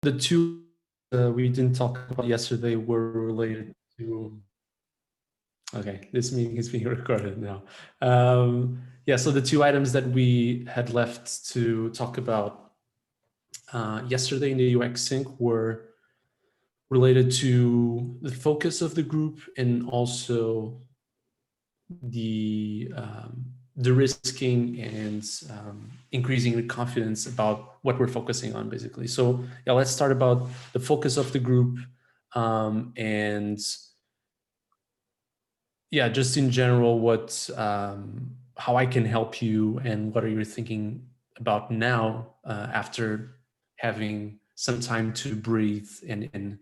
the two we didn't talk about yesterday were related to. Okay, this meeting is being recorded now. Yeah, so the two items that we had left to talk about yesterday in the UX sync were related to the focus of the group and also the risking and increasing the confidence about what we're focusing on, basically. So yeah, let's start about the focus of the group and yeah, just in general, what how I can help you and what are you thinking about now after having some time to breathe and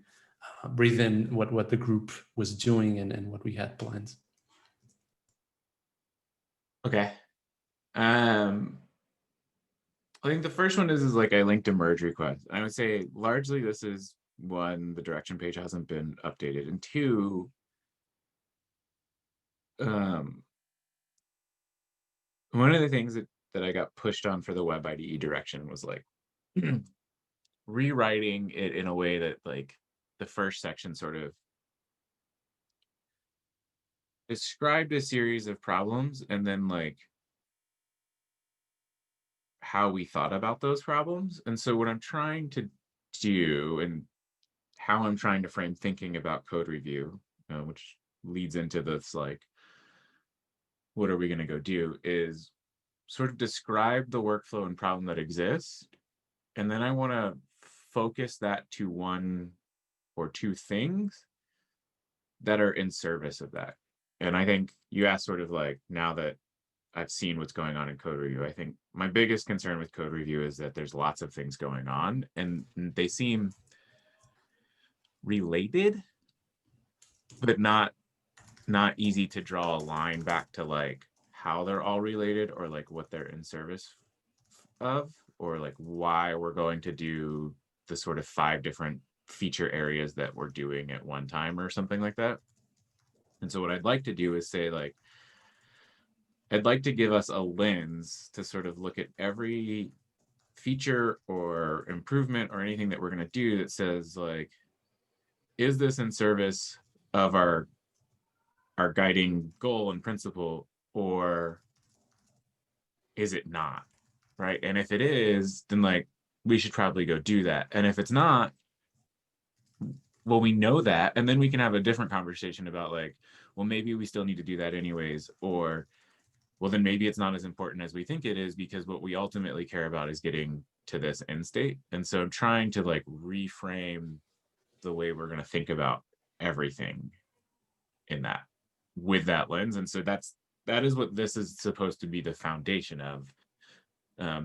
breathe in what the group was doing and what we had planned. Okay. I think the first one is like I linked a merge request. I would say largely this is one, the direction page hasn't been updated, and two, one of the things that I got pushed on for the web IDE direction was like rewriting it in a way that like the first section sort of described a series of problems and then like how we thought about those problems. And so what I'm trying to do and how I'm trying to frame thinking about code review, which leads into this like, what are we going to go do, is sort of describe the workflow and problem that exists. And then I want to focus that to one or two things that are in service of that. And I think you asked sort of like, now that I've seen what's going on in code review, I think my biggest concern with code review is that there's lots of things going on and they seem related, but not easy to draw a line back to like how they're all related or like what they're in service of, or like why we're going to do the sort of 5 different feature areas that we're doing at one time or something like that. And so what I'd like to do is say like, I'd like to give us a lens to sort of look at every feature or improvement or anything that we're going to do that says like, is this in service of our guiding goal and principle, or is it not, right? And if it is, then like we should probably go do that. And if it's not, well, we know that, and then we can have a different conversation about like, well, maybe we still need to do that anyways, or well, then maybe it's not as important as we think it is, because what we ultimately care about is getting to this end state. And so I'm trying to like reframe the way we're going to think about everything in that, with that lens. And so that is what this is supposed to be the foundation of.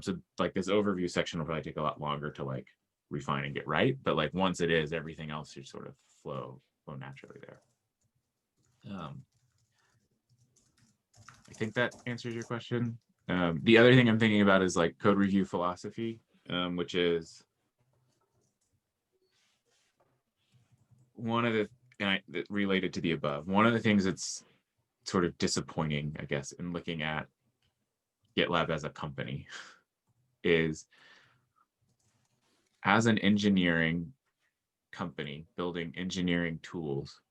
So like this overview section will probably take a lot longer to like refine and get right, but like once it is, everything else should sort of flow naturally there. I think that answers your question. The other thing I'm thinking about is like code review philosophy, which is one of the, related to the above, one of the things that's sort of disappointing, I guess, in looking at GitLab as a company is, as an engineering company building engineering tools,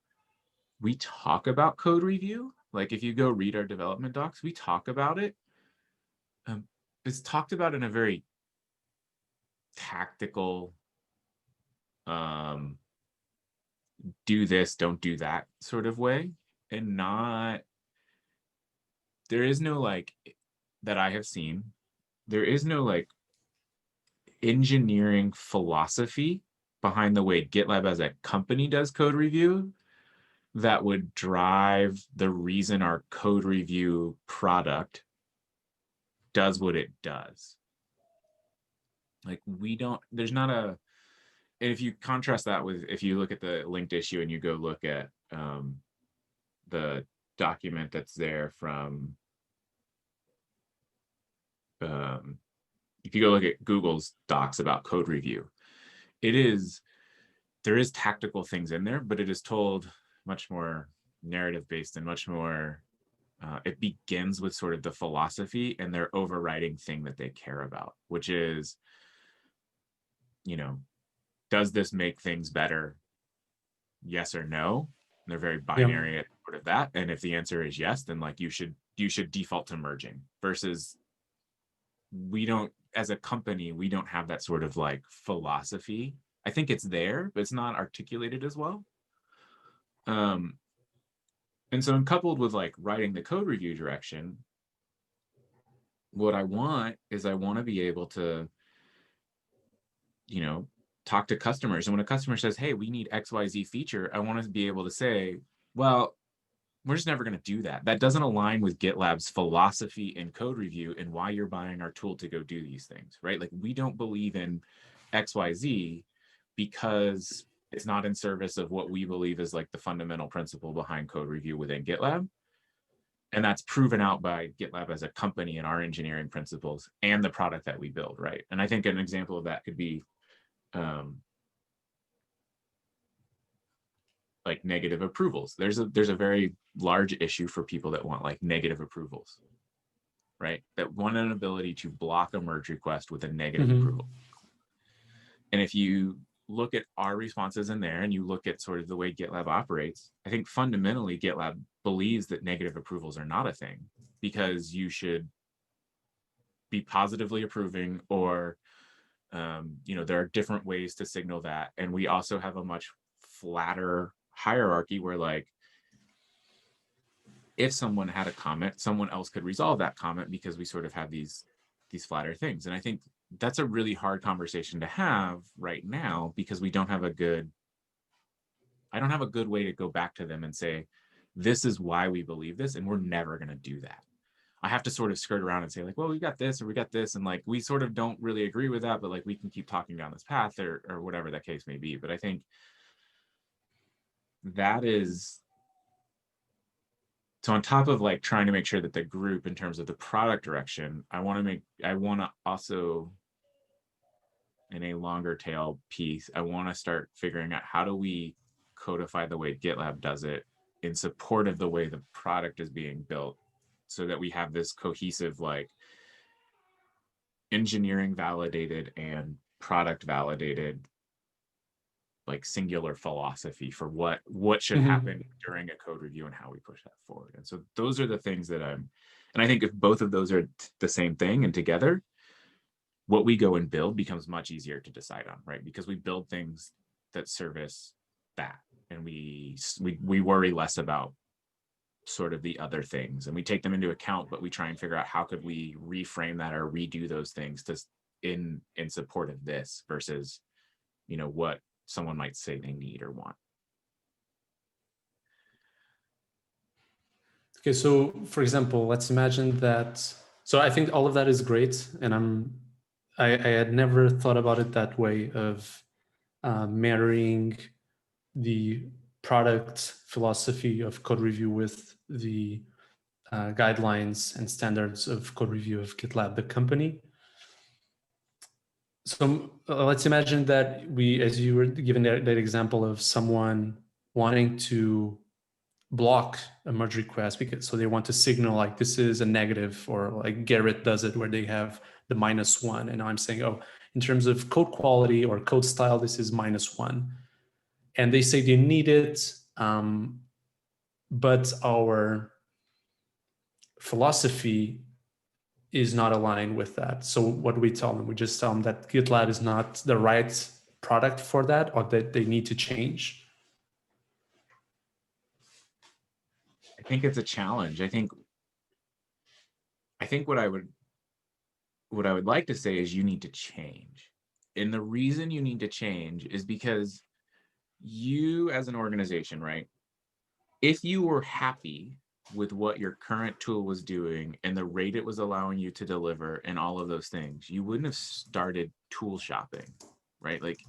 we talk about code review. Like if you go read our development docs, we talk about it. It's talked about in a very tactical, do this, don't do that sort of way, and not, there is no like, that I have seen, there is no like engineering philosophy behind the way GitLab as a company does code review that would drive the reason our code review product does what it does. Like we don't, there's not a, and if you contrast that with, if you look at the linked issue and you go look at the document that's there from, if you go look at Google's docs about code review, it is, there is tactical things in there, but it is told much more narrative based and much more, it begins with sort of the philosophy and their overriding thing that they care about, which is, you know, does this make things better? Yes or no. And they're very Yeah. binary at sort of that. And if the answer is yes, then like you should default to merging, versus we don't, as a company, we don't have that sort of like philosophy. I think it's there, but it's not articulated as well. And so, coupled with like writing the code review direction, what I want is I want to be able to, you know, talk to customers. And when a customer says, hey, we need XYZ feature, I want to be able to say, well, we're just never going to do that. That doesn't align with GitLab's philosophy in code review and why you're buying our tool to go do these things, right? Like, we don't believe in XYZ because it's not in service of what we believe is like the fundamental principle behind code review within GitLab. And that's proven out by GitLab as a company and our engineering principles and the product that we build, right? And I think an example of that could be like negative approvals. There's a very large issue for people that want like negative approvals, right? That want an ability to block a merge request with a negative approval. And if you look at our responses in there and you look at sort of the way GitLab operates, I think fundamentally GitLab believes that negative approvals are not a thing, because you should be positively approving, or there are different ways to signal that. And we also have a much flatter hierarchy where, like, if someone had a comment, someone else could resolve that comment, because we sort of have these flatter things. And I think that's a really hard conversation to have right now, because I don't have a good way to go back to them and say, this is why we believe this, and we're never going to do that. I have to sort of skirt around and say, like, well, we got this or we got this, and like we sort of don't really agree with that, but like we can keep talking down this path, or whatever that case may be. But I think that is, so on top of like trying to make sure that the group, in terms of the product direction, I want to also, in a longer tail piece, I want to start figuring out how do we codify the way GitLab does it in support of the way the product is being built, so that we have this cohesive, like, engineering validated and product validated, like, singular philosophy for what should happen during a code review and how we push that forward. And so those are the things that and I think if both of those are the same thing and together, what we go and build becomes much easier to decide on, right? Because we build things that service that, and we worry less about sort of the other things, and we take them into account, but we try and figure out how could we reframe that or redo those things to in support of this, versus what someone might say they need or want. Okay, so for example, let's imagine that. So I think all of that is great, and I had never thought about it that way, of marrying the product philosophy of code review with the guidelines and standards of code review of GitLab, the company. So let's imagine that we, as you were given that example of someone wanting to block a merge request because so they want to signal like this is a negative, or like Garrett does it where they have the -1, and I'm saying, oh, in terms of code quality or code style, this is -1, and they say they need it, but our philosophy is not aligned with that. So what do we tell them? We just tell them that GitLab is not the right product for that, or that they need to change. I think it's a challenge. I think what I would like to say is you need to change. And the reason you need to change is because you, as an organization, right? If you were happy with what your current tool was doing and the rate it was allowing you to deliver and all of those things, you wouldn't have started tool shopping, right? Like,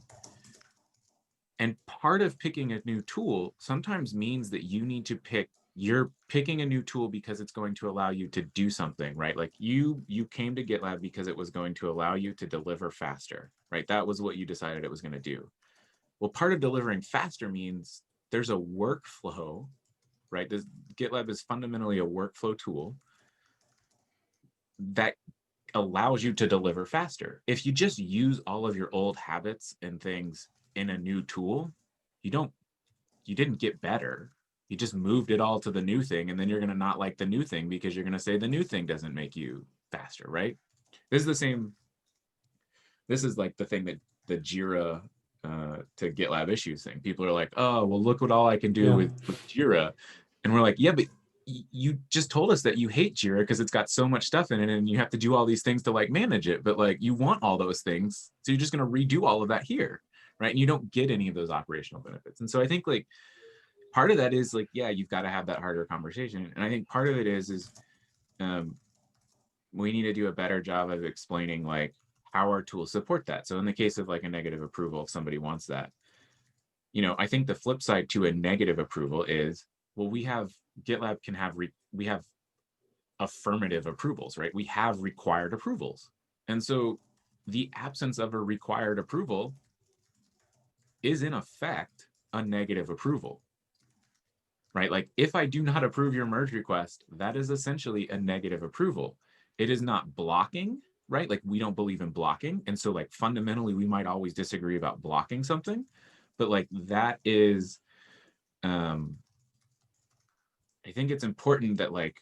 and part of picking a new tool sometimes means that you need to you're picking a new tool because it's going to allow you to do something, right? Like you came to GitLab because it was going to allow you to deliver faster, right? That was what you decided it was going to do. Well, part of delivering faster means there's a workflow, right? GitLab is fundamentally a workflow tool that allows you to deliver faster. If you just use all of your old habits and things in a new tool, you didn't get better. You just moved it all to the new thing, and then you're going to not like the new thing because you're going to say the new thing doesn't make you faster, right? This is the same. This is like the thing that the Jira to GitLab issues thing. People are like, oh, well, look what all I can do with Jira. And we're like, yeah, but you just told us that you hate Jira because it's got so much stuff in it and you have to do all these things to like manage it. But like you want all those things. So you're just going to redo all of that here, right? And you don't get any of those operational benefits. And so I think like part of that is like, yeah, you've got to have that harder conversation. And I think part of it is we need to do a better job of explaining like how our tools support that. So in the case of like a negative approval, if somebody wants that, you know, I think the flip side to a negative approval is, well, we have GitLab can have, we have affirmative approvals, right? We have required approvals. And so the absence of a required approval is in effect a negative approval, right? Like if I do not approve your merge request, that is essentially a negative approval. It is not blocking, right? Like we don't believe in blocking. And so like fundamentally, we might always disagree about blocking something, but like that is, I think it's important that like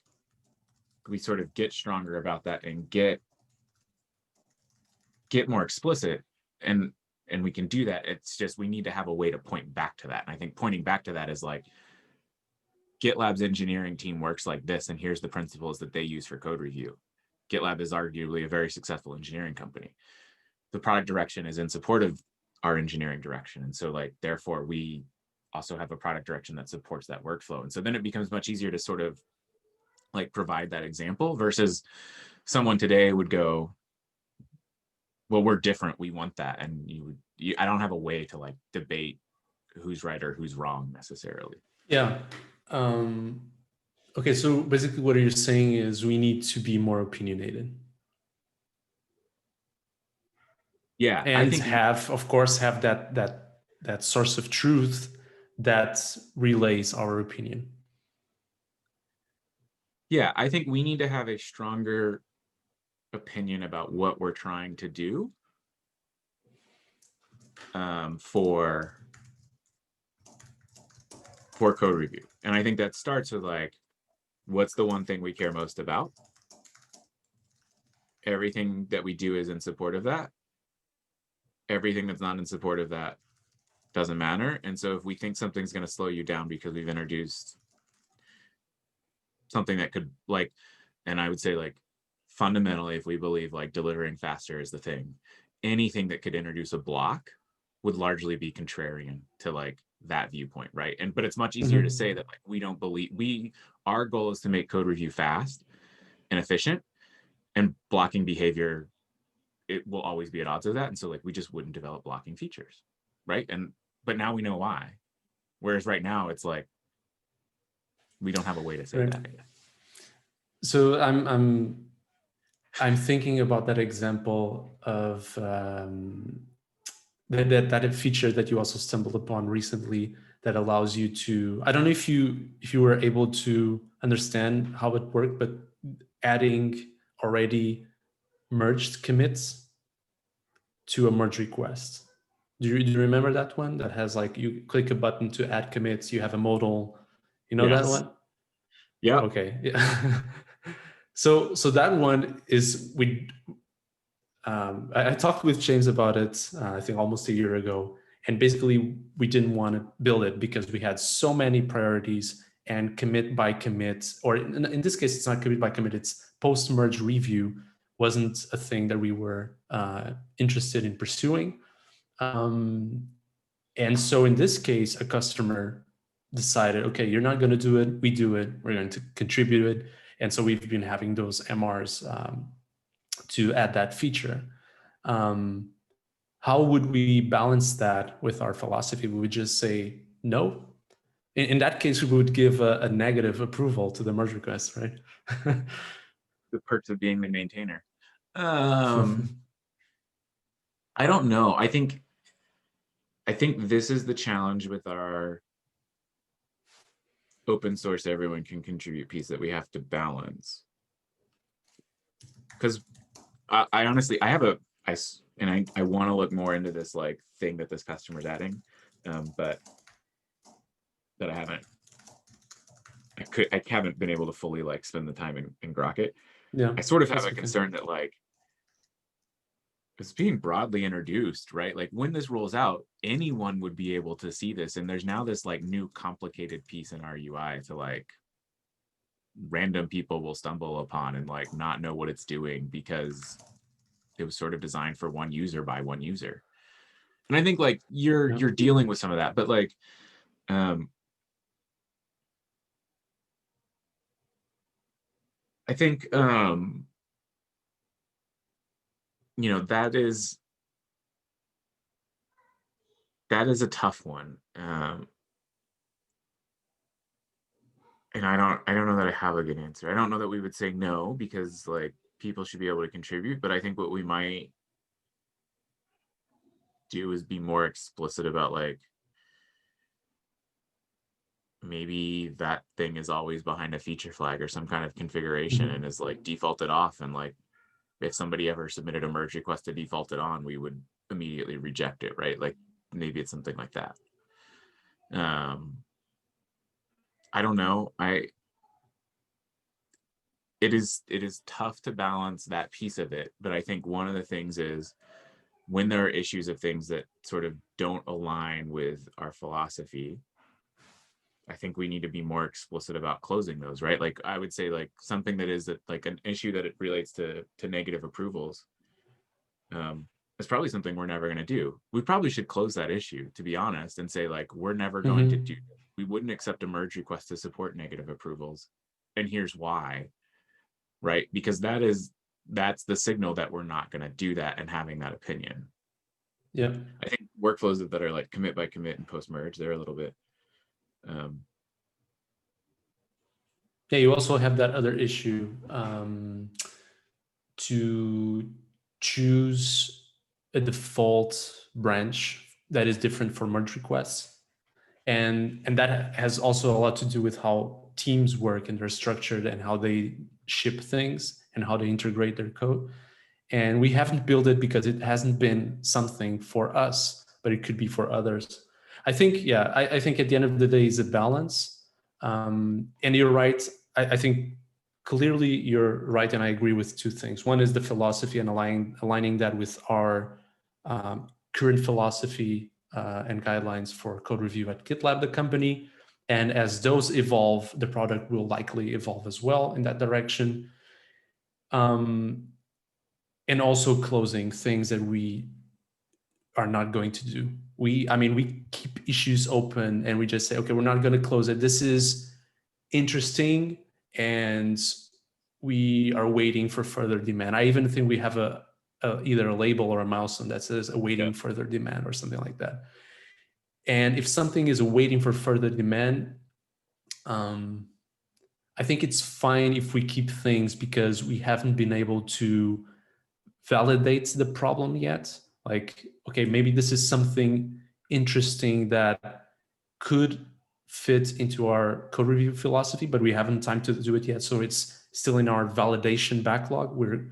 we sort of get stronger about that and get more explicit, and we can do that. It's just we need to have a way to point back to that. And I think pointing back to that is like GitLab's engineering team works like this, and here's the principles that they use for code review. GitLab is arguably a very successful engineering company. The product direction is in support of our engineering direction. And so like, therefore we also have a product direction that supports that workflow. And so then it becomes much easier to sort of like provide that example versus someone today would go, well, we're different, we want that. And I don't have a way to like debate who's right or who's wrong necessarily. Yeah. Okay, so basically what you're saying is we need to be more opinionated. Yeah, And I think of course, have that source of truth that relays our opinion. Yeah, I think we need to have a stronger opinion about what we're trying to do for code review. And I think that starts with like, what's the one thing we care most about? Everything that we do is in support of that. Everything that's not in support of that doesn't matter. And so if we think something's going to slow you down because we've introduced something that could like, and I would say like fundamentally, if we believe like delivering faster is the thing, anything that could introduce a block would largely be contrarian to like that viewpoint, right? And but it's much easier to say that like we don't believe our goal is to make code review fast and efficient, and blocking behavior, it will always be at odds with that. And so like we just wouldn't develop blocking features, right? And but now we know why. Whereas right now it's like we don't have a way to say that. So I'm thinking about that example of that feature that you also stumbled upon recently that allows you to, I don't know if you were able to understand how it worked, but adding already merged commits to a merge request. Do you remember that one that has like you click a button to add commits, you have a modal, you know that one? Yeah. Okay. Yeah. So that one is I talked with James about it, I think almost a year ago. And basically, we didn't want to build it because we had so many priorities, and commit by commit, or in this case, it's not commit by commit, it's post-merge review wasn't a thing that we were interested in pursuing. And so in this case, a customer decided, okay, you're not going to do it, we do it, we're going to contribute it. And so we've been having those MRs to add that feature. How would we balance that with our philosophy? We would just say no. In that case, we would give a negative approval to the merge request, right? The perks of being the maintainer. I don't know. I think this is the challenge with our open source, everyone can contribute piece that we have to balance. Because I honestly, I and I want to look more into this like thing that this customer's adding, but that I haven't been able to fully like spend the time and grok it. Yeah, I sort of have that's a okay. concern that like it's being broadly introduced, right? Like when this rolls out, anyone would be able to see this. And there's now this like new complicated piece in our UI to like random people will stumble upon and like not know what it's doing because it was sort of designed for one user by one user. And I think like you're dealing with some of that, but like I think you know, that is a tough one. And I don't know that I have a good answer. I don't know that we would say no because like people should be able to contribute, but I think what we might do is be more explicit about like maybe that thing is always behind a feature flag or some kind of configuration and is like defaulted off, and like if somebody ever submitted a merge request to default it on, we would immediately reject it, right? Like maybe it's something like that. I don't know. It is tough to balance that piece of it, but I think one of the things is when there are issues of things that sort of don't align with our philosophy, I think we need to be more explicit about closing those, right? Like I would say like something that is like an issue that it relates to negative approvals. It's probably something we're never going to do. We probably should close that issue, to be honest, and say like we're never going to do. We wouldn't accept a merge request to support negative approvals, and here's why, right? Because that's the signal that we're not going to do that and having that opinion. Yeah, I think workflows that are like commit by commit and post merge, they're a little bit. Yeah, you also have that other issue to choose a default branch that is different for merge requests. And that has also a lot to do with how teams work and they're structured and how they ship things and how they integrate their code. And we haven't built it because it hasn't been something for us, but it could be for others. I think, yeah, I think at the end of the day is a balance. And you're right. I think clearly you're right, and I agree with two things. One is the philosophy and aligning that with our current philosophy and guidelines for code review at GitLab, the company. And as those evolve, the product will likely evolve as well in that direction. And also closing things that we are not going to do. I mean, we keep issues open and we just say, okay, we're not going to close it. This is interesting, and we are waiting for further demand. I even think we have either a label or a milestone that says awaiting further demand or something like that. And if something is waiting for further demand, I think it's fine if we keep things because we haven't been able to validate the problem yet. Like, okay, maybe this is something interesting that could fit into our code review philosophy, but we haven't time to do it yet. So it's still in our validation backlog. We're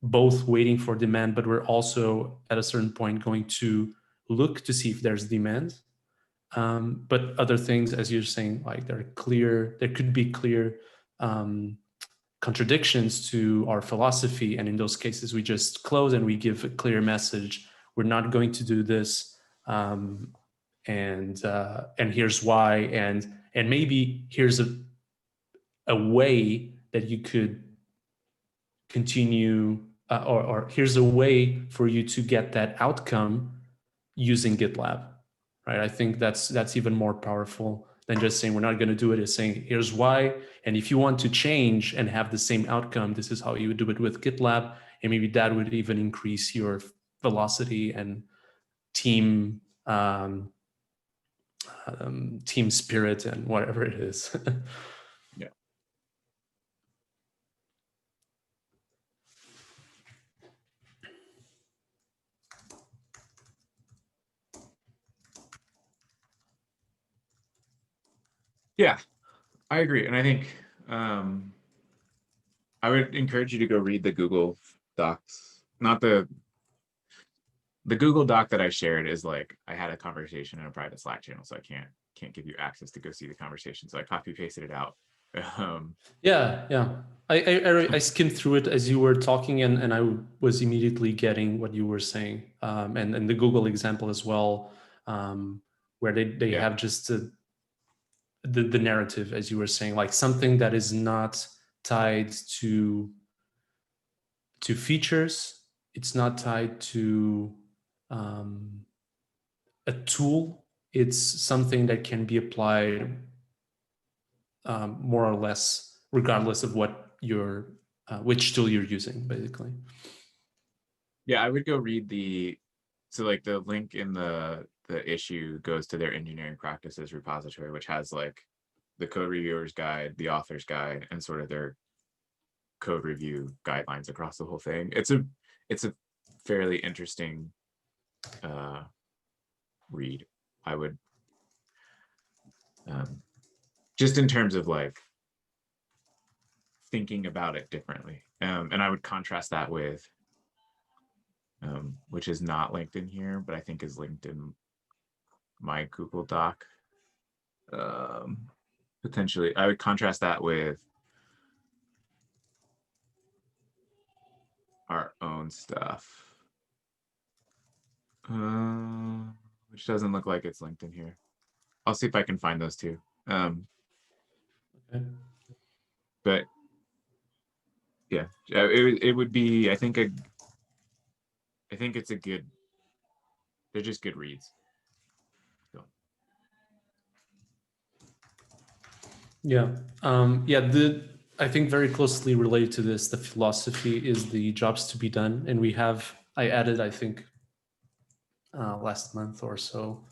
both waiting for demand, but we're also at a certain point going to look to see if there's demand. But other things, as you're saying, like there could be clear contradictions to our philosophy. And in those cases, we just close and we give a clear message. We're not going to do this. And here's why. And maybe here's a way that you could continue, or here's a way for you to get that outcome using GitLab, right? I think that's even more powerful than just saying we're not going to do it. Is saying here's why, and if you want to change and have the same outcome, this is how you would do it with GitLab, and maybe that would even increase your velocity and team team spirit and whatever it is. Yeah. Yeah, I agree. And I think I would encourage you to go read the Google Docs, not the the Google Doc that I shared is like, I had a conversation in a private Slack channel, so I can't give you access to go see the conversation. So I copy pasted it out. Yeah. I skimmed through it as you were talking, and I was immediately getting what you were saying, and the Google example as well, where they Yeah. have just the narrative, as you were saying, like something that is not tied to features. It's not tied to a tool. It's something that can be applied more or less, regardless of what your which tool you're using, basically. Yeah, I would go read so like the link in the issue goes to their engineering practices repository, which has like the code reviewer's guide, the author's guide, and sort of their code review guidelines across the whole thing. It's a fairly interesting read. I would just in terms of like thinking about it differently. And I would contrast that with which is not linked in here, but I think is linked in my Google Doc. Potentially, I would contrast that with our own stuff, which doesn't look like it's linked in here. I'll see if I can find those two. Okay. But yeah, it would be. I think it's a good. They're just good reads. So. Yeah. I think very closely related to this, the philosophy is the jobs to be done, and I added, I think, last month or so,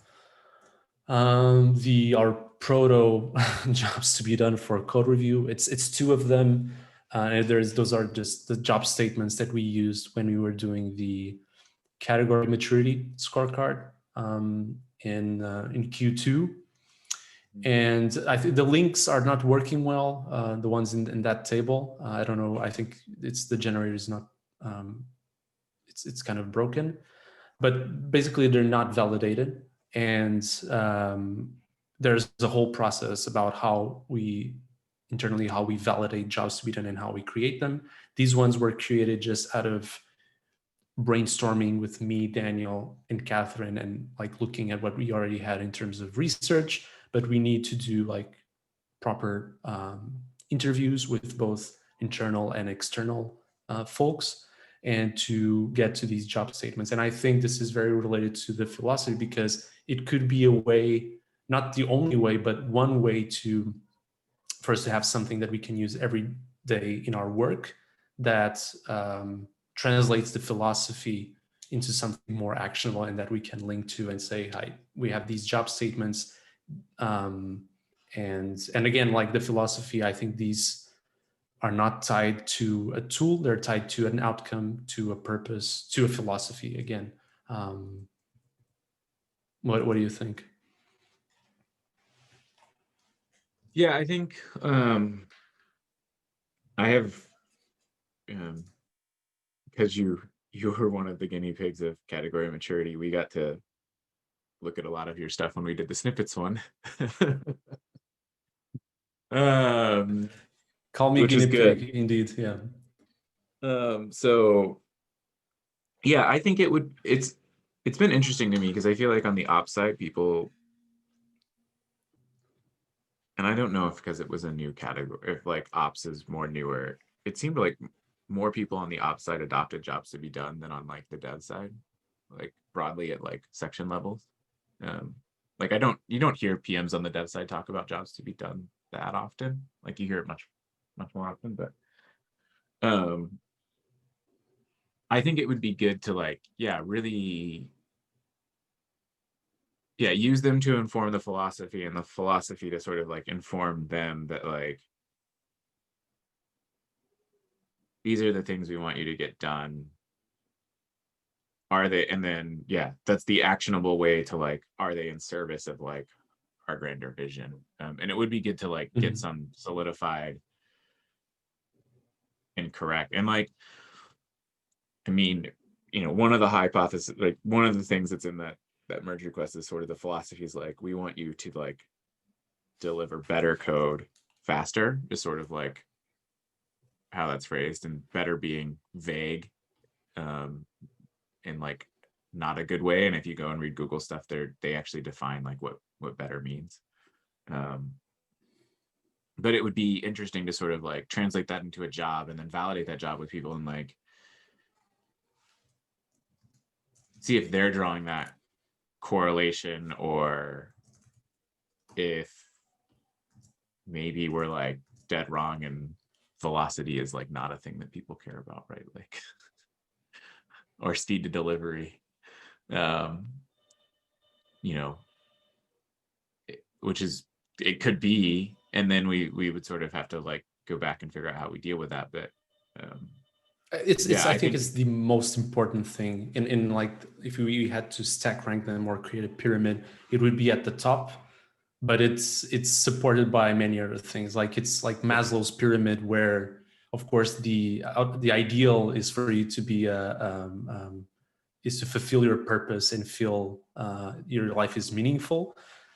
our proto jobs to be done for code review. It's two of them. And those are just the job statements that we used when we were doing the category maturity scorecard in Q2. And I think the links are not working well, the ones in that table. I don't know. I think the generator is not, it's kind of broken, but basically they're not validated. And there's a whole process about how we validate jobs to be done and how we create them. These ones were created just out of brainstorming with me, Daniel, and Catherine, and like looking at what we already had in terms of research. But we need to do like proper interviews with both internal and external folks, and to get to these job statements. And I think this is very related to the philosophy, because it could be a way, not the only way, but one way for us to have something that we can use every day in our work that translates the philosophy into something more actionable, and that we can link to and say, hi, we have these job statements. And again, like the philosophy, I think these are not tied to a tool. They're tied to an outcome, to a purpose, to a philosophy again. What do you think? Yeah, I think I have, because you were one of the guinea pigs of category maturity, we got to look at a lot of your stuff when we did the snippets one. Call me guinea pig, indeed. Yeah. So yeah, I think it's been interesting to me, because I feel like on the ops side, people, and I don't know if because it was a new category, if like ops is more newer, it seemed like more people on the ops side adopted jobs to be done than on like the dev side, like broadly at like section levels. Like you don't hear PMs on the dev side talk about jobs to be done that often. Like you hear it much more often, but I think it would be good to like, really, use them to inform the philosophy, and the philosophy to sort of like inform them that like, these are the things we want you to get done. Are they, and then, that's the actionable way to like, are they in service of like our grander vision? And it would be good to like get some solidified and correct. And like, I mean, one of the hypotheses, like one of the things that's in that merge request is sort of the philosophy is like, we want you to like deliver better code faster, is sort of like how that's phrased, and better being vague, in like not a good way. And if you go and read Google stuff, they actually define like what better means. But it would be interesting to sort of like translate that into a job and then validate that job with people and like see if they're drawing that correlation, or if maybe we're like dead wrong and velocity is like not a thing that people care about, right? Like, or speed to delivery, which is, it could be, and then we would sort of have to like go back and figure out how we deal with that. But I think it's the most important thing in like, if we had to stack rank them or create a pyramid, it would be at the top, but it's supported by many other things. Like it's like Maslow's pyramid, where of course the ideal is for you to be is to fulfill your purpose and feel your life is meaningful.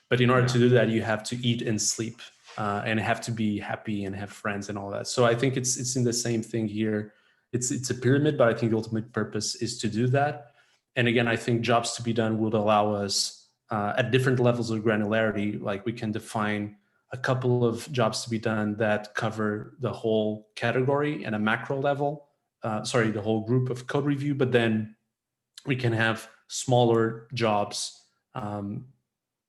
But in order to do that, you have to eat and sleep, and have to be happy and have friends and all that. So I think it's in the same thing here. It's a pyramid, but I think the ultimate purpose is to do that. And again, I think jobs to be done would allow us at different levels of granularity, like we can define a couple of jobs to be done that cover the whole category and a macro level, the whole group of code review, but then we can have smaller jobs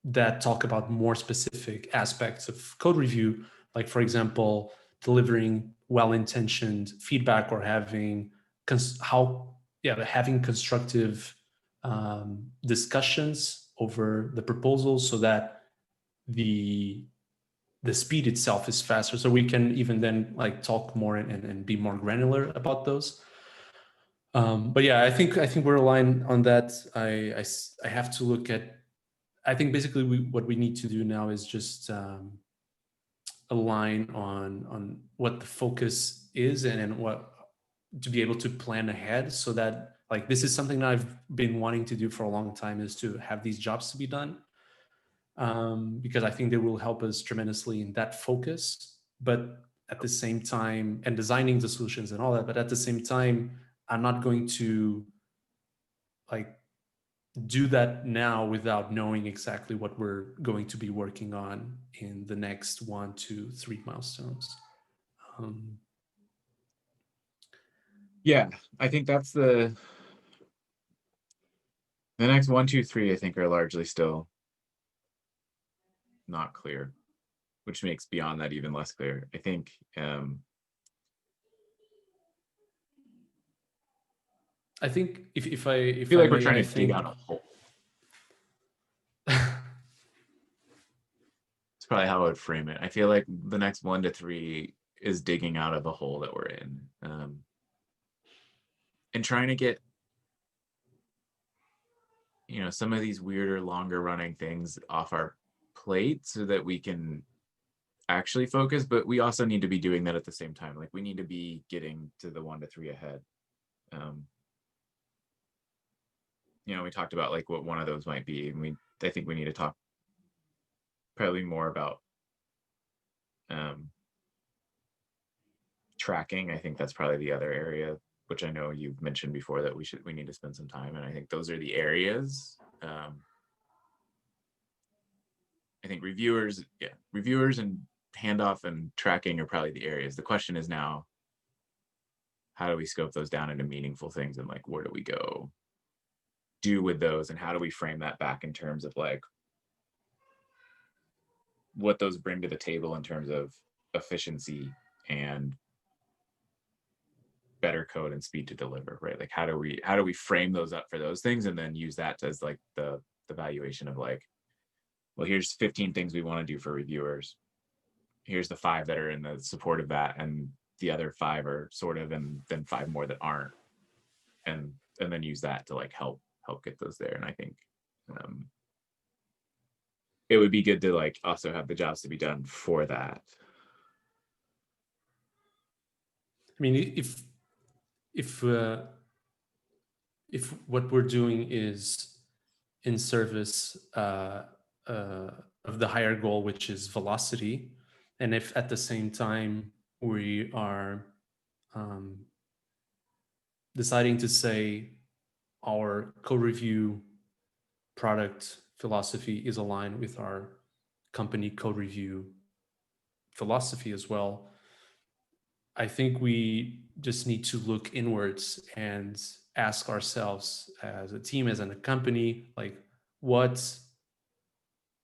that talk about more specific aspects of code review, like for example, delivering well-intentioned feedback or having having constructive discussions over the proposals so that the speed itself is faster. So we can even then like talk more and be more granular about those. But yeah, I think we're aligned on that. I have to look at. I think basically what we need to do now is just align on what the focus is and what to be able to plan ahead, so that like this is something that I've been wanting to do for a long time, is to have these jobs to be done, because I think they will help us tremendously in that focus. But at the same time, and designing the solutions and all that, but at the same time, I'm not going to like do that now without knowing exactly what we're going to be working on in the next 1, 2, 3 milestones. Yeah, I think that's the next 1, 2, 3, I think are largely still not clear, which makes beyond that even less clear. I think I think if I feel like we're may, trying I to dig think out a hole. It's probably how I would frame it. I feel like the next 1 to 3 is digging out of the hole that we're in, and trying to get some of these weirder, longer running things off our plate so that we can actually focus. But we also need to be doing that at the same time. Like we need to be getting to the 1 to 3 ahead. We talked about like what one of those might be, and I think we need to talk probably more about tracking. I think that's probably the other area, which I know you've mentioned before that we need to spend some time. And I think those are the areas. I think reviewers and handoff and tracking are probably the areas. The question is now, how do we scope those down into meaningful things, and like where do we go do with those, and how do we frame that back in terms of like what those bring to the table in terms of efficiency and better code and speed to deliver, right? Like how do we frame those up for those things, and then use that as like the valuation of like, well, here's 15 things we want to do for reviewers, here's the 5 that are in the support of that, and the other 5 are sort of, and then 5 more that aren't, and then use that to like help get those there. And I think it would be good to like also have the jobs to be done for that. I mean, if if what we're doing is in service of the higher goal, which is velocity, and if at the same time we are um, deciding to say our code review product philosophy is aligned with our company code review philosophy as well, I think we just need to look inwards and ask ourselves as a team, as in a company, like what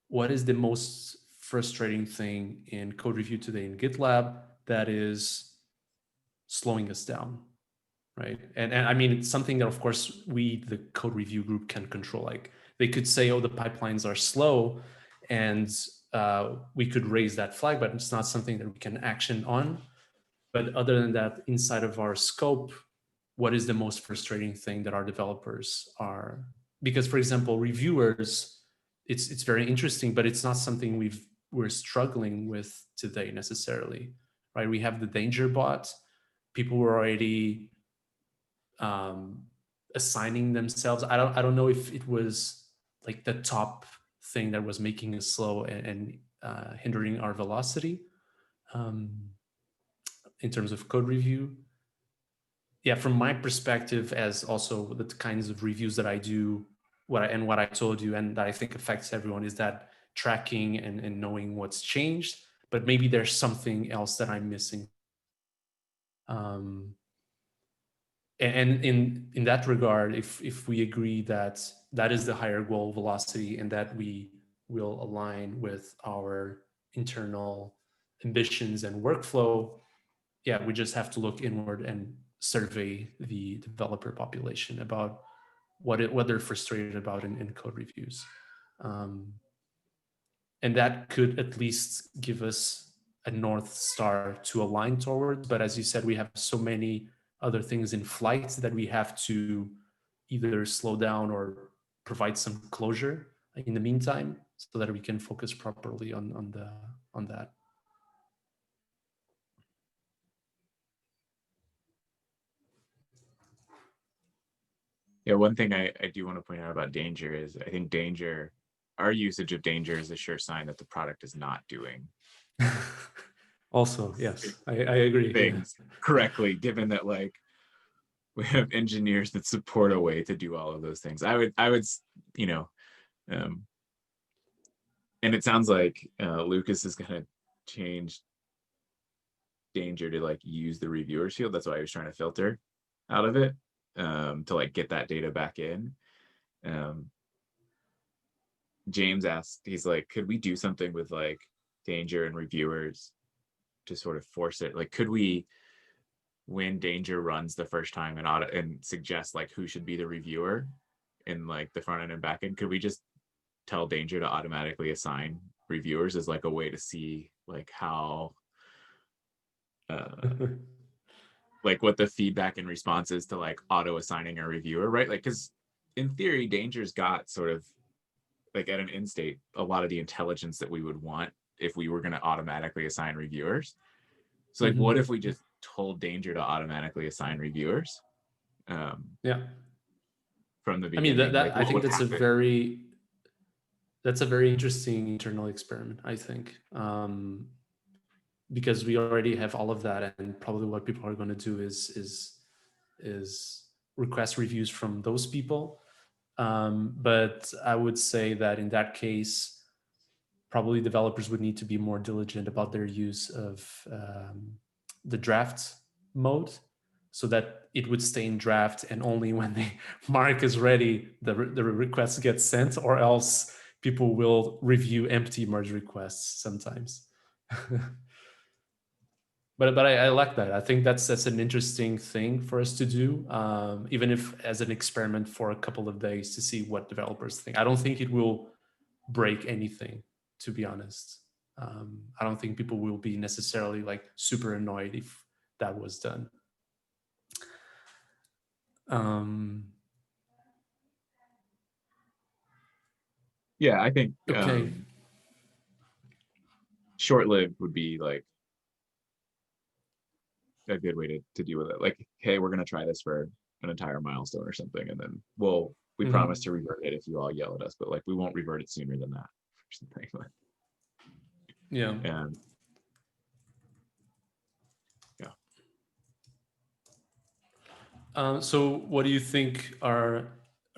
what is the most frustrating thing in code review today in GitLab that is slowing us down, right? And I mean, it's something that, of course, we, the code review group, can control. Like they could say, oh, the pipelines are slow, and we could raise that flag, but it's not something that we can action on. But other than that, inside of our scope, what is the most frustrating thing that our developers are? Because, for example, reviewers, it's very interesting, but it's not something we're struggling with today necessarily, right? We have the danger bot. People were already um, assigning themselves. I don't know if it was like the top thing that was making us slow and hindering our velocity um, in terms of code review. Yeah, from my perspective, as also the kinds of reviews that I do, what I told you, and that I think affects everyone, is that tracking and knowing what's changed. But maybe there's something else that I'm missing. Um, and in that regard, if we agree that that is the higher goal velocity and that we will align with our internal ambitions and workflow, yeah, we just have to look inward and survey the developer population about what they're frustrated about in code reviews. Um, and that could at least give us a North Star to align towards. But as you said, we have so many other things in flight that we have to either slow down or provide some closure in the meantime so that we can focus properly on that. Yeah, one thing I do want to point out about danger is I think danger, our usage of danger is a sure sign that the product is not doing Also, yes, I agree. Yeah. things correctly, given that like we have engineers that support a way to do all of those things. I would, you know, um, and it sounds like Lucas is going to change danger to like use the reviewers field. That's why I was trying to filter out of it to like get that data back in. Um, James asked, he's like, could we do something with like danger and reviewers to sort of force it? Like, could we, when danger runs the first time and audit and suggest like who should be the reviewer in like the front end and back end, could we just tell danger to automatically assign reviewers as like a way to see like how like what the feedback and response is to like auto assigning a reviewer, right? Like, because in theory, danger's got sort of like at an end state a lot of the intelligence that we would want if we were going to automatically assign reviewers. So like, what if we just told danger to automatically assign reviewers Yeah. from the I mean, beginning? Like, I what think would happen? that's a very interesting internal experiment, I think, because we already have all of that, and probably what people are going to do is request reviews from those people. But I would say that in that case, probably developers would need to be more diligent about their use of the draft mode, so that it would stay in draft, and only when the mark is ready, the request gets sent, or else people will review empty merge requests sometimes. But I like that. I think that's an interesting thing for us to do, even if as an experiment for a couple of days to see what developers think. I don't think it will break anything, to be honest. I don't think people will be necessarily like super annoyed if that was done. Um, Yeah, I think okay. short-lived would be like a good way to deal with it. Like, hey, we're going to try this for an entire milestone or something, and then we promise to revert it if you all yell at us, but like we won't revert it sooner than that or something. Yeah. And yeah. So what do you think are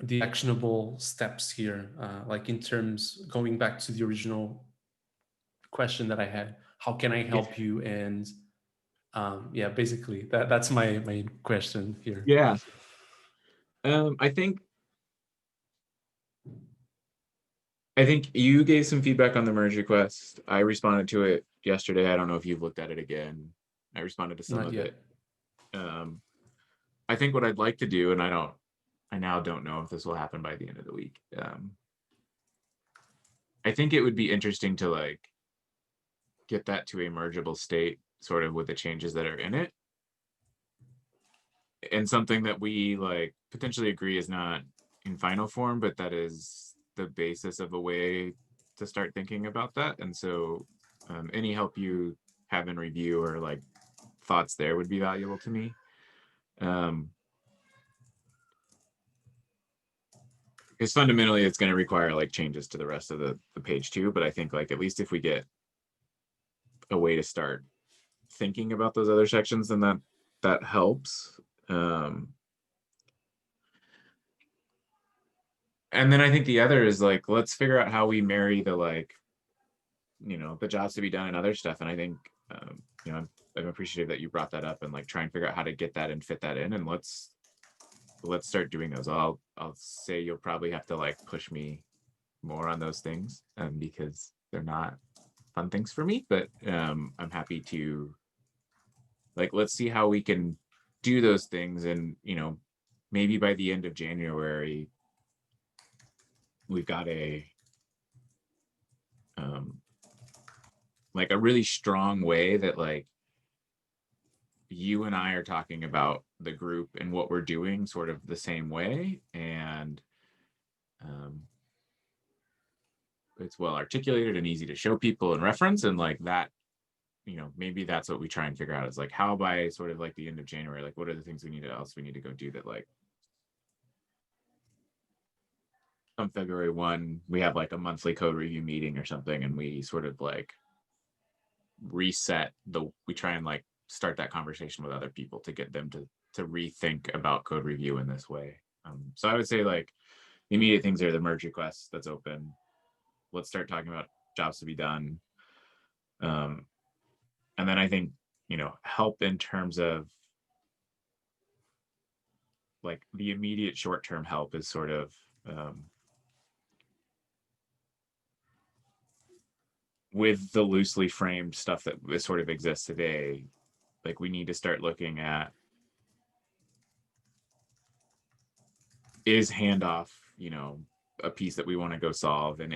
the actionable steps here? Like in terms, going back to the original question that I had, how can I help you? And yeah, basically that's my main question here. Yeah. I think you gave some feedback on the merge request. I responded to it yesterday. I don't know if you've looked at it again. I responded to some Not of yet. it. I think what I'd like to do, and I now don't know if this will happen by the end of the week. I think it would be interesting to like get that to a mergeable state, sort of with the changes that are in it. And something that we like potentially agree is not in final form, but that is the basis of a way to start thinking about that. And so any help you have in review or like thoughts there would be valuable to me. Because fundamentally it's going to require like changes to the rest of the page too. But I think like at least if we get a way to start thinking about those other sections, then that helps. And then I think the other is like, let's figure out how we marry the like, the jobs to be done and other stuff. And I think, I'm appreciative that you brought that up and like try and figure out how to get that and fit that in. And let's start doing those. I'll say you'll probably have to like push me more on those things because they're not fun things for me, but I'm happy to like, let's see how we can do those things. And, maybe by the end of January, we've got like a really strong way that like you and I are talking about the group and what we're doing sort of the same way. And it's well articulated and easy to show people and reference. And like that, maybe that's what we try and figure out is like how by sort of like the end of January, like what are the things we need to go do that like on February 1, we have like a monthly code review meeting or something. And we sort of like we try and like start that conversation with other people to get them to rethink about code review in this way. So I would say like the immediate things are the merge request that's open. Let's start talking about jobs to be done. And then I think, help in terms of like the immediate short-term help is sort of with the loosely framed stuff that sort of exists today. Like we need to start looking at, is handoff, a piece that we want to go solve, and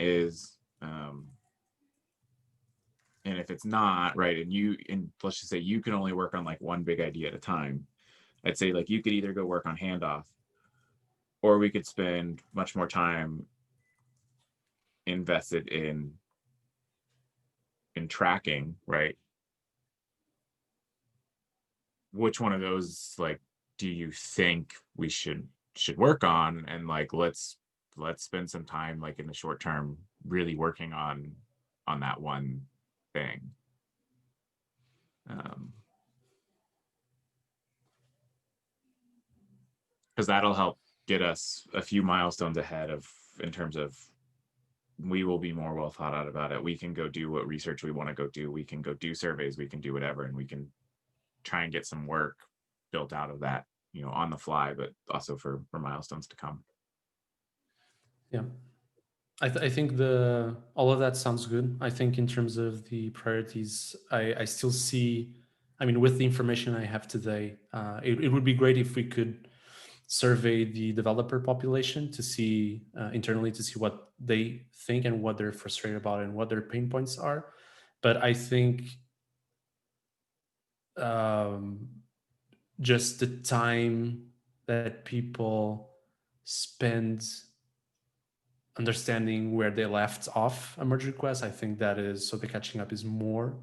and if it's not, right, and let's just say you can only work on like one big idea at a time, I'd say like you could either go work on handoff, or we could spend much more time invested in tracking, right? Which one of those like do you think we should work on? And like let's spend some time like in the short term really working on that one thing. Because that'll help get us a few milestones ahead of in terms of we will be more well thought out about it. We can go do what research we want to go do. We can go do surveys. We can do whatever, and we can try and get some work built out of that, on the fly, but also for milestones to come. Yeah. I think all of that sounds good. I think in terms of the priorities, I still see, I mean, with the information I have today, it would be great if we could survey the developer population to see internally to see what they think and what they're frustrated about and what their pain points are. But I think just the time that people spend understanding where they left off a merge request, I think the catching up is more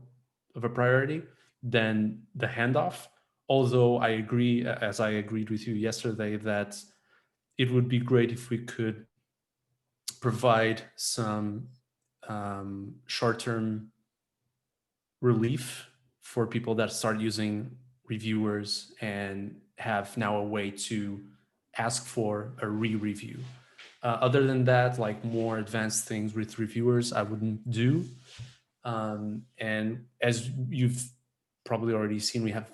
of a priority than the handoff. although I agree, as I agreed with you yesterday, that it would be great if we could provide some short-term relief for people that start using reviewers and have now a way to ask for a re-review. Other than that, like more advanced things with reviewers, I wouldn't do. And as you've probably already seen, we have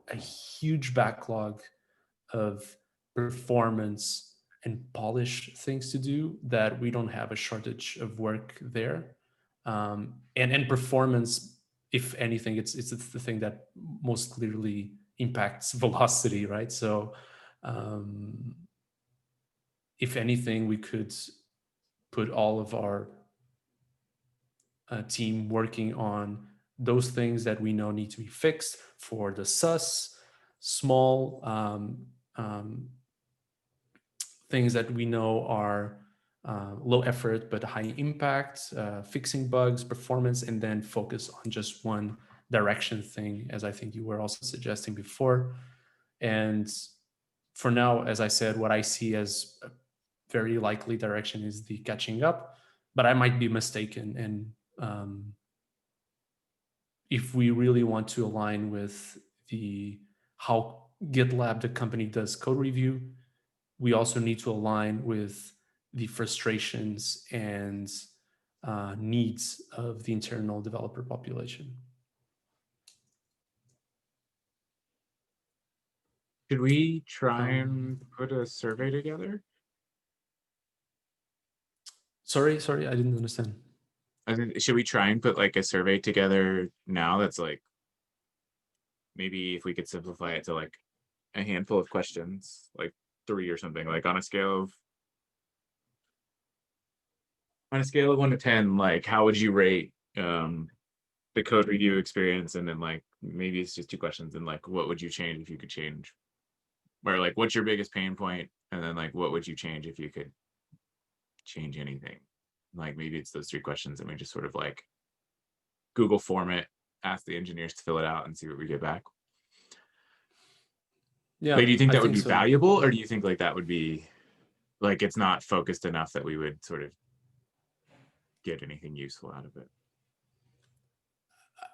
a huge backlog of performance and polish things to do that we don't have a shortage of work there. And performance, if anything, it's the thing that most clearly impacts velocity, right? So if anything, we could put all of our team working on those things that we know need to be fixed for the sus, small things that we know are low effort but high impact, fixing bugs, performance, and then focus on just one direction thing, as I think you were also suggesting before. And for now, as I said, what I see as a very likely direction is the catching up, but I might be mistaken. And if we really want to align with the how GitLab, the company, does code review, we also need to align with the frustrations and needs of the internal developer population. Should we try and put a survey together? Sorry, I didn't understand. Should we try and put like a survey together now that's like, maybe if we could simplify it to like a handful of questions, like 3 or something, like on a scale of 1 to 10, like how would you rate the code review experience? And then like maybe it's just 2 questions, and like what would you change if you could change? Or like what's your biggest pain point? And then like what would you change if you could change anything? Like maybe it's those 3 questions, and we just sort of like Google form it, ask the engineers to fill it out, and see what we get back. Yeah, Like, do you think I that would think be so. valuable, or do you think like that would be like it's not focused enough that we would sort of get anything useful out of it?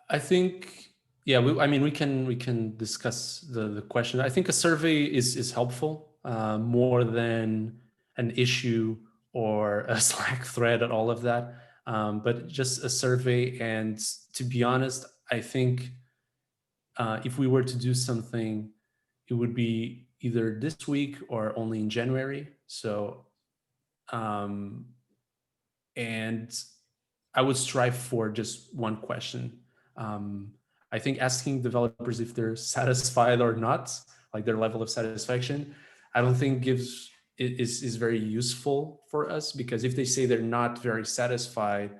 I think, yeah, I mean, we can discuss the question. I think a survey is helpful more than an issue or a Slack thread and all of that. But just a survey. And to be honest, I think if we were to do something, it would be either this week or only in January. So, and I would strive for just one question. I think asking developers if they're satisfied or not, like their level of satisfaction, I don't think is very useful for us, because if they say they're not very satisfied,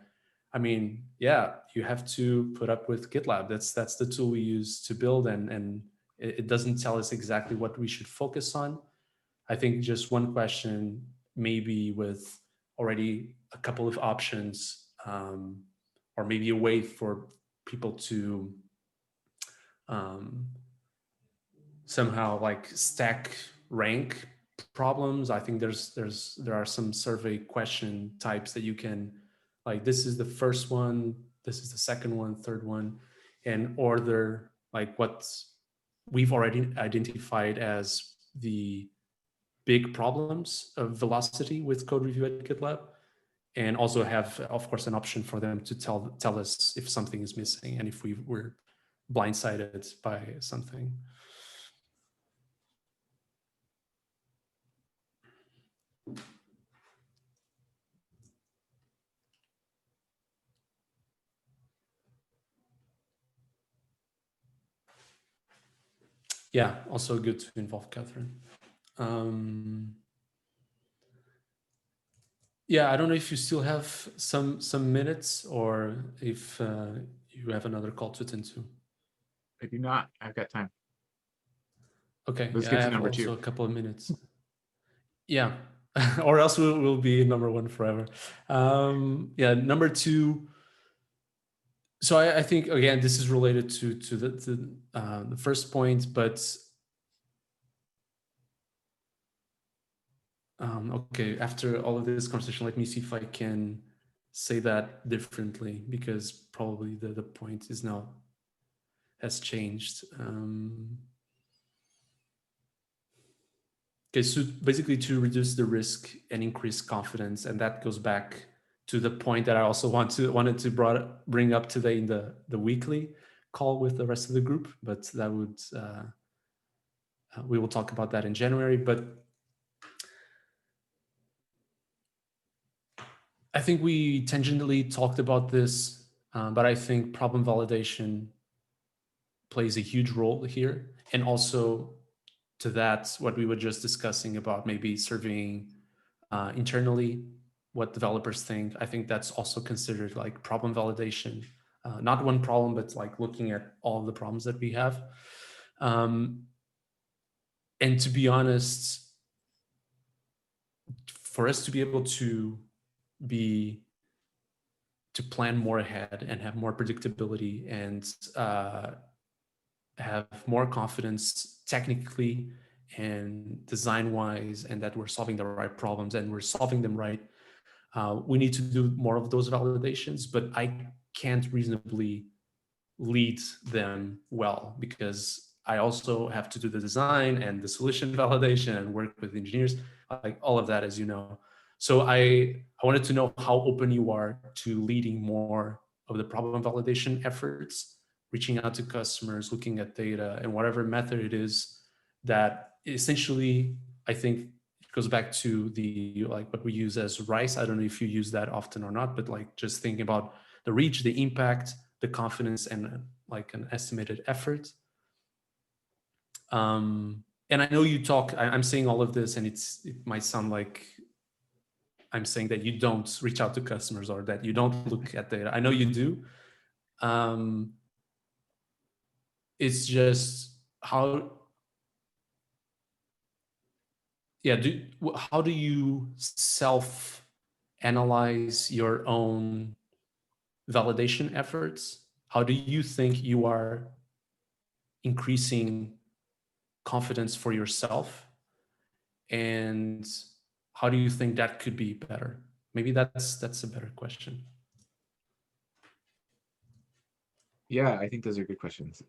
I mean, yeah, you have to put up with GitLab. That's the tool we use to build, and it doesn't tell us exactly what we should focus on. I think just one question, maybe with already a couple of options, or maybe a way for people to somehow like stack rank problems. I think there are some survey question types that you can, like, this is the first one, this is the second one, third one, and order like what we've already identified as the big problems of velocity with code review at GitLab, and also have, of course, an option for them to tell us if something is missing and if we were blindsided by something. Yeah, also good to involve Catherine. Yeah, I don't know if you still have some minutes, or if you have another call to attend to. I do not. I've got time. Okay, Let's yeah, I get to have number also 2. a couple of minutes. Yeah, or else we'll be number one forever. Yeah, number 2. So I think, again, this is related to the first point, but okay, after all of this conversation, let me see if I can say that differently, because probably the point is now has changed. Okay, so basically to reduce the risk and increase confidence, and that goes back to the point that I also wanted to bring up today in the weekly call with the rest of the group, but that would we will talk about that in January. But I think we tangentially talked about this, but I think problem validation plays a huge role here, and also to that, what we were just discussing about maybe surveying internally what developers think. I think that's also considered like problem validation. Not one problem, but like looking at all the problems that we have. And to be honest, for us to be able to be to plan more ahead and have more predictability and have more confidence technically and design wise, and that we're solving the right problems and we're solving them right, we need to do more of those validations. But I can't reasonably lead them well, because I also have to do the design and the solution validation and work with engineers, like all of that, as you know. So I wanted to know how open you are to leading more of the problem validation efforts, reaching out to customers, looking at data, and whatever method it is that essentially, I think it goes back to the like what we use as RICE. I don't know if you use that often or not, but like just thinking about the reach, the impact, the confidence, and like an estimated effort. And I know you talk, I'm saying all of this and it might sound like I'm saying that you don't reach out to customers or that you don't look at data. I know you do. Um, it's just how, yeah, how do you self analyze your own validation efforts? How do you think you are increasing confidence for yourself, and how do you think that could be better? Maybe that's a better question. Yeah, I think those are good questions.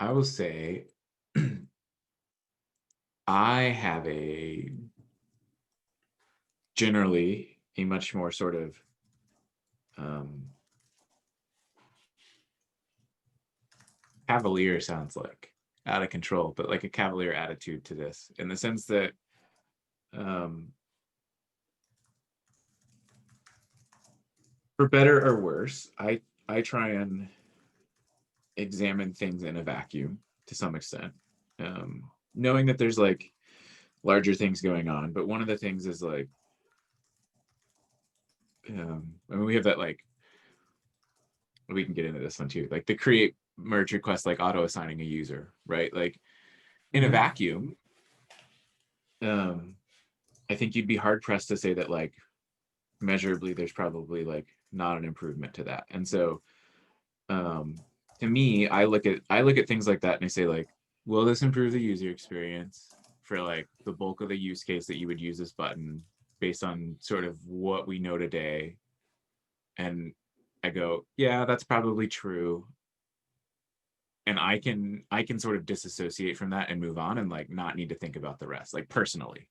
I will say I have generally a much more sort of cavalier, sounds like out of control, but like a cavalier attitude to this, in the sense that for better or worse, I try and examine things in a vacuum to some extent, knowing that there's like larger things going on. But one of the things is like, I mean, we have that, like, we can get into this one too, like the create merge request, like auto assigning a user, right? Like in a vacuum, I think you'd be hard pressed to say that like measurably there's probably like not an improvement to that. And so to me, I look at things like that and I say like, will this improve the user experience for like the bulk of the use case that you would use this button based on sort of what we know today? And I go, yeah, that's probably true. And I can sort of disassociate from that and move on and like not need to think about the rest, like personally.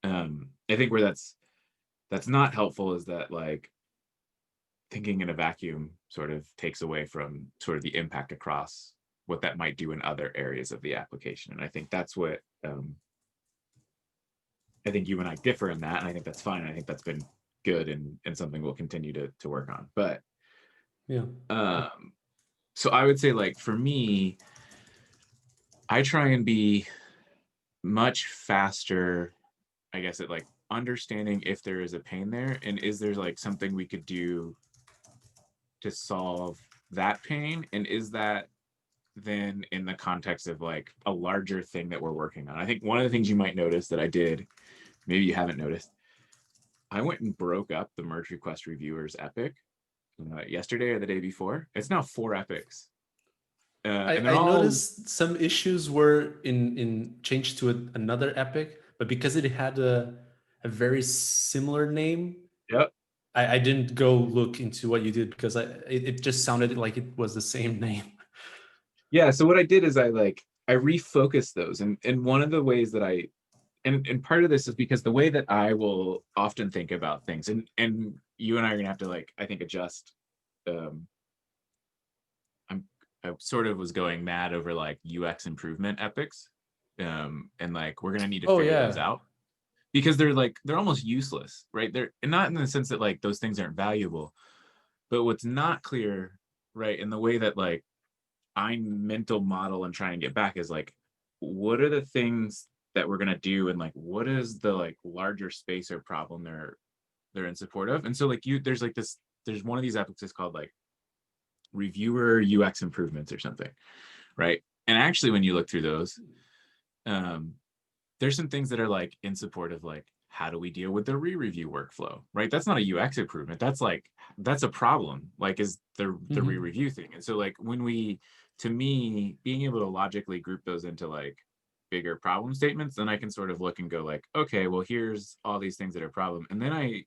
I think where that's not helpful is that like thinking in a vacuum sort of takes away from sort of the impact across what that might do in other areas of the application. And I think that's what I think you and I differ in that, and I think that's fine. I think that's been good and something we'll continue to work on. But Yeah. So I would say like for me, I try and be much faster, I guess, at like understanding if there is a pain there and is there like something we could do to solve that pain, and is that then in the context of like a larger thing that we're working on. I think one of the things you might notice that I did maybe you haven't noticed, I went and broke up the merge request reviewers epic yesterday or the day before. It's now 4 epics. And they're I all, noticed some issues were in changed to another epic, but because it had a very similar name, yep. I didn't go look into what you did because it just sounded like it was the same name. Yeah, so what I did is I refocused those. And one of the ways that and part of this is because the way that I will often think about things, and you and I are gonna have to I think adjust. Um, I sort of was going mad over UX improvement epics. And we're gonna need to Oh figure those yeah. out because they're almost useless, right? They're and not in the sense that those things aren't valuable, but what's not clear, right, in the way that I'm mental model and trying to get back is what are the things that we're gonna do and what is the larger space or problem they're in support of. And so there's one of these epics is called reviewer UX improvements or something, right? And actually when you look through those, um, there's some things that are in support of how do we deal with the re-review workflow, right? That's not a UX improvement. That's a problem. Is the re-review thing. And so when we, to me, being able to logically group those into bigger problem statements, then I can sort of look and go okay, well, here's all these things that are a problem. And then I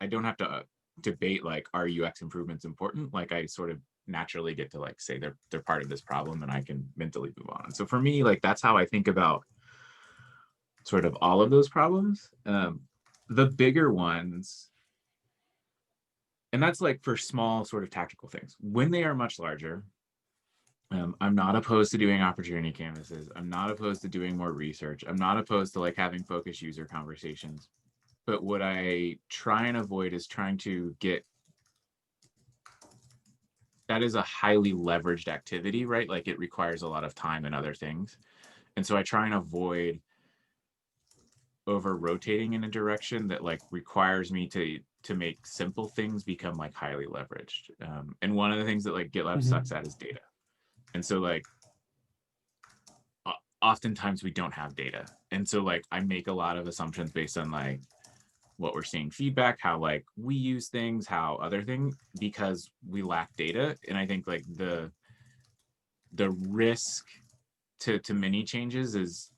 don't have to debate are UX improvements important? I sort of naturally get to say they're part of this problem and I can mentally move on. And so for me, that's how I think about sort of all of those problems. The bigger ones, and that's for small sort of tactical things. When they are much larger, I'm not opposed to doing opportunity canvases. I'm not opposed to doing more research. I'm not opposed to having focused user conversations. But what I try and avoid is trying to get, that is a highly leveraged activity, right? It requires a lot of time and other things. And so I try and avoid over rotating in a direction that requires me to make simple things become highly leveraged. And one of the things that GitLab sucks at is data. And so oftentimes we don't have data. And so I make a lot of assumptions based on what we're seeing feedback, how we use things, how other things, because we lack data. And I think the risk to many changes is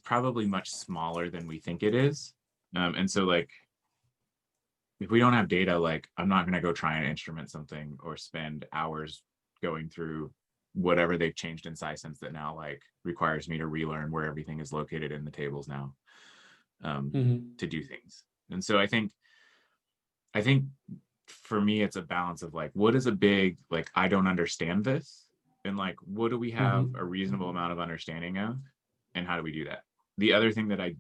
probably much smaller than we think it is. And so if we don't have data, I'm not going to go try and instrument something or spend hours going through whatever they've changed in Sisense that now requires me to relearn where everything is located in the tables now to do things. And so I think for me, it's a balance of what is a big, I don't understand this, and what do we have a reasonable amount of understanding of, and how do we do that? The other thing that I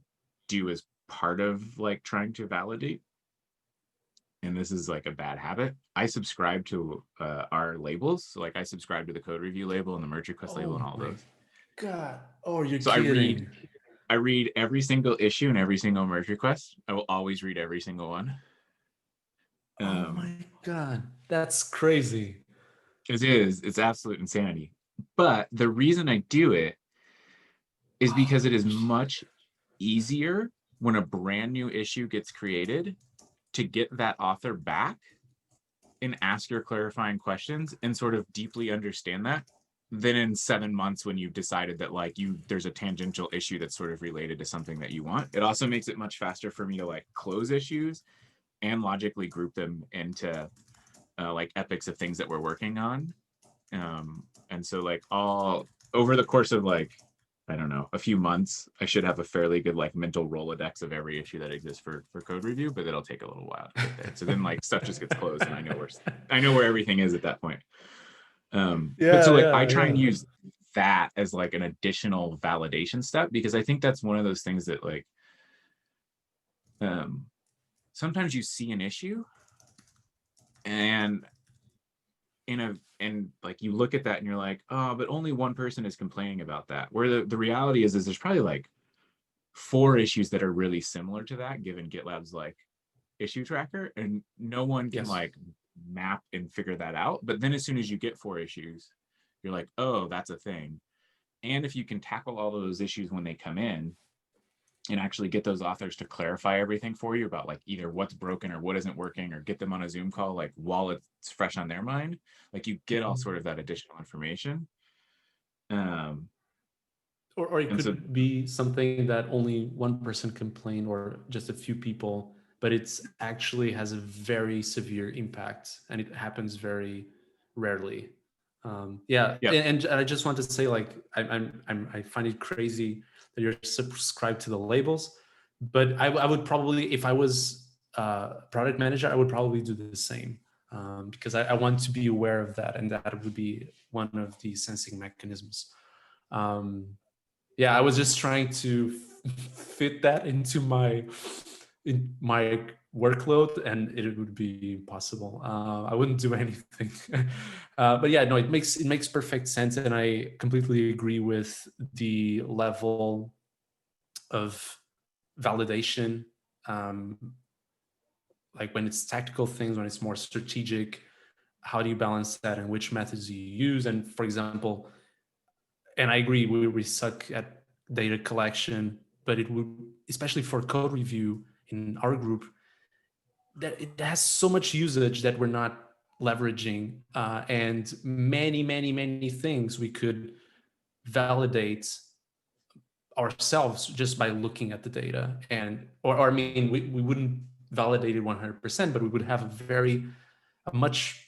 do as part of trying to validate, and this is a bad habit, I subscribe to our labels. So I subscribe to the code review label and the merge request label and all those. God. Oh, you're So kidding. I read every single issue and every single merge request. I will always read every single one. Oh my God. That's crazy. It's absolute insanity. But the reason I do it is because it is much easier when a brand new issue gets created to get that author back and ask your clarifying questions and sort of deeply understand that than in 7 months when you've decided that there's a tangential issue that's sort of related to something that you want. It also makes it much faster for me to close issues and logically group them into epics of things that we're working on. And so all over the course of I don't know, a few months, I should have a fairly good mental Rolodex of every issue that exists for code review, but it'll take a little while to get there. So then stuff just gets closed and I know where everything is at that point. But so I try and use that as an additional validation step, because I think that's one of those things that sometimes you see an issue and you look at that and you're oh, but only one person is complaining about that. Where the reality is there's probably 4 issues that are really similar to that, given GitLab's issue tracker, and no one can map and figure that out. But then as soon as you get 4 issues, you're oh, that's a thing. And if you can tackle all those issues when they come in, and actually get those authors to clarify everything for you about like either what's broken or what isn't working, or get them on a Zoom call like while it's fresh on their mind, like you get all sort of that additional information. Um, Or it and so could be something that only one person complained or just a few people, but it's actually has a very severe impact and it happens very rarely. Yeah, yep. and I just want to say, like, I find it crazy that you're subscribed to the labels, but I would probably, if I was product manager, I would probably do the same, because I want to be aware of that, and that would be one of the sensing mechanisms. Um, yeah, I was just trying to fit that into my workload, and it would be impossible. I wouldn't do anything. But yeah, no, it makes perfect sense, and I completely agree with the level of validation. Um, like when it's tactical things, when it's more strategic, how do you balance that, and which methods do you use? And for example, and I agree, we suck at data collection, but it would, especially for code review in our group, that it has so much usage that we're not leveraging, and many things we could validate ourselves just by looking at the data. And or I mean, we wouldn't validate it 100%, but we would have a much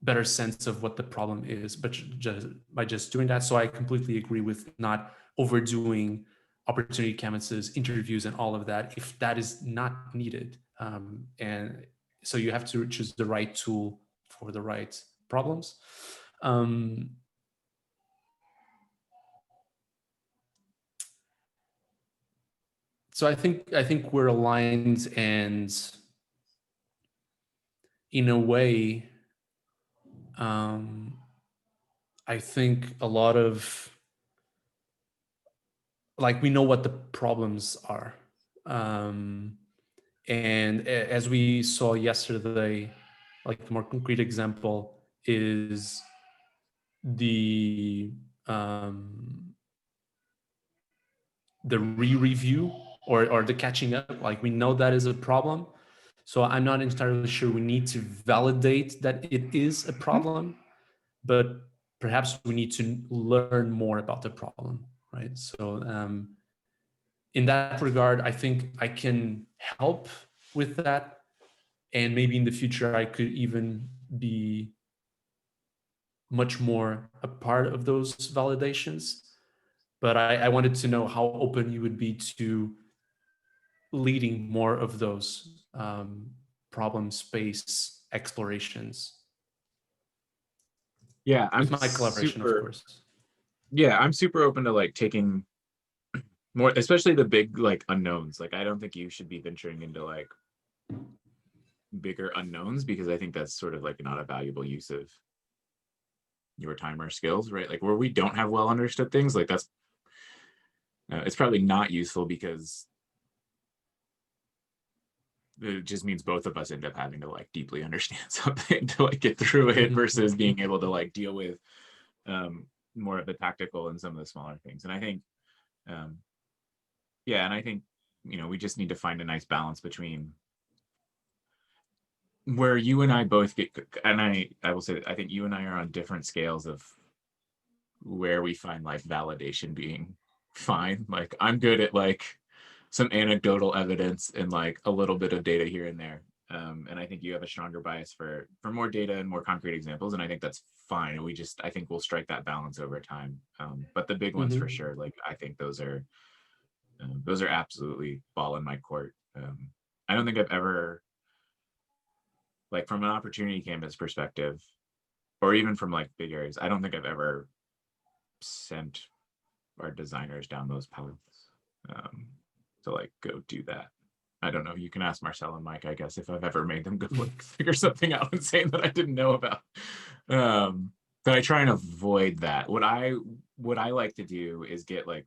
better sense of what the problem is, but just by just doing that. So I completely agree with not overdoing opportunity canvases, interviews, and all of that if that is not needed. And so you have to choose the right tool for the right problems. Um, so I think we're aligned, and in a way, um, I think a lot of, like, we know what the problems are. Um, and as we saw yesterday, like the more concrete example is the um, the re-review, or the catching up. Like, we know that is a problem. So I'm not entirely sure we need to validate that it is a problem, but perhaps we need to learn more about the problem, right? So in that regard, I think I can help with that. And maybe in the future, I could even be much more a part of those validations. But I wanted to know how open you would be to leading more of those problem space explorations Yeah, with my collaboration, of course. I'm super open to like taking more, especially the big like unknowns. Like I don't think you should be venturing into like bigger unknowns, because I think that's sort of like not a valuable use of your time or skills, right? Like where we don't have well understood things, like that's it's probably not useful, because it just means both of us end up having to like deeply understand something to like get through it, versus being able to like deal with more of the tactical and some of the smaller things. And I think um, yeah, and I think, you know, we just need to find a nice balance between where you and I both get, and I will say that I think you and I are on different scales of where we find like validation being fine. Like I'm good at like some anecdotal evidence and like a little bit of data here and there. And I think you have a stronger bias for more data and more concrete examples, and I think that's fine. And I think we'll strike that balance over time. But the big ones for Mhm. sure, like I think those are absolutely ball in my court. I don't think I've ever, like from an opportunity canvas perspective, or even from like big areas, I don't think I've ever sent our designers down those paths um, to like go do that. I don't know. You can ask Marcel and Mike, I guess, if I've ever made them go like figure something out and saying that I didn't know about. But I try and avoid that. What I like to do is get like,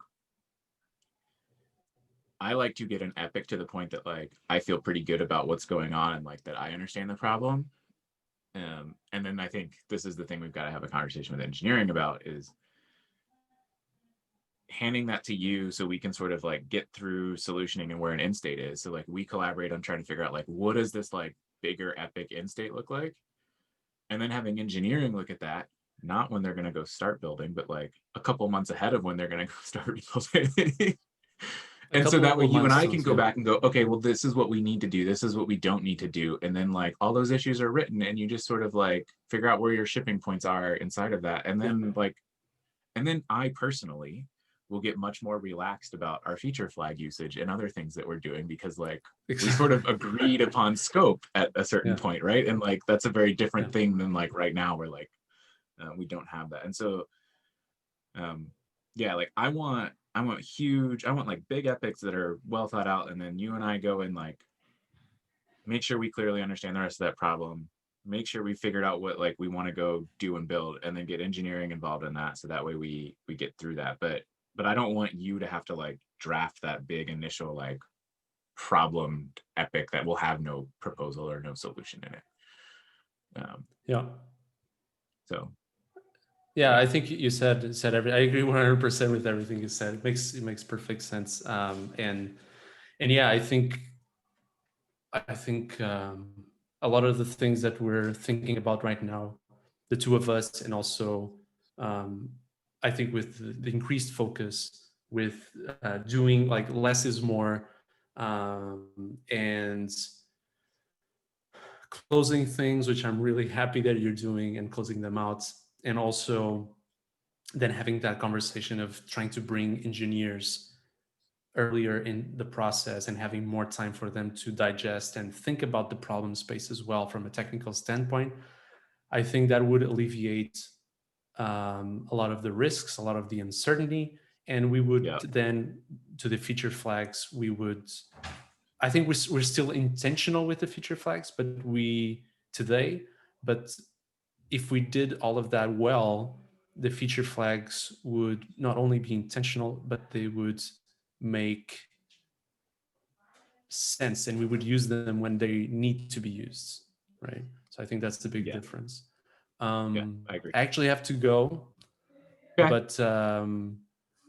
I like to get an epic to the point that like I feel pretty good about what's going on and like that I understand the problem. And then I think this is the thing we've got to have a conversation with engineering about is handing that to you so we can sort of like get through solutioning and where an end state is. So like we collaborate on trying to figure out like, what does this like bigger epic end state look like? And then having engineering look at that, not when they're going to go start building, but like a couple months ahead of when they're going to go start building. A And so that way couple you and I can milestones, go yeah. back and go, okay, well, this is what we need to do. This is what we don't need to do. And then like all those issues are written and you just sort of like figure out where your shipping points are inside of that. And then like, and then I personally will get much more relaxed about our feature flag usage and other things that we're doing because like we sort of agreed upon scope at a certain point, right? And like that's a very different thing than like right now where like we don't have that. And so yeah, like I want like big epics that are well thought out, and then you and I go and like make sure we clearly understand the rest of that problem, make sure we figured out what like we want to go do and build, and then get engineering involved in that so that way we get through that. But I don't want you to have to like draft that big initial like problem epic that will have no proposal or no solution in it. So yeah, I think you said everything. I agree 100% with everything you said. It makes perfect sense. And yeah, I think a lot of the things that we're thinking about right now, the two of us, and also I think with the increased focus with doing like less is more, and closing things, which I'm really happy that you're doing and closing them out, and also then having that conversation of trying to bring engineers earlier in the process and having more time for them to digest and think about the problem space as well from a technical standpoint. I think that would alleviate a lot of the risks, a lot of the uncertainty, and we would then, to the feature flags, we would, I think we're still intentional with the feature flags, but if we did all of that well, the feature flags would not only be intentional, but they would make sense and we would use them when they need to be used, right? So I think that's the big difference. I agree. I actually have to go, but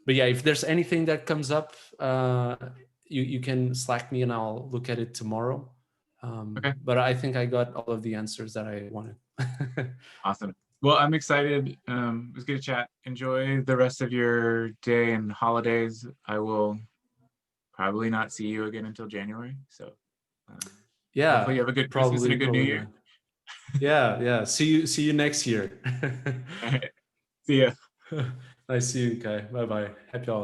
yeah, if there's anything that comes up, you can Slack me and I'll look at it tomorrow. But I think I got all of the answers that I wanted. Awesome. Well, I'm excited. It was good to chat. Enjoy the rest of your day and holidays. I will probably not see you again until January. So yeah, hopefully you have a good Christmas and a good New Year. Yeah. See you next year. All right. See ya. Nice to see you, Kai. Bye-bye. Happy holidays.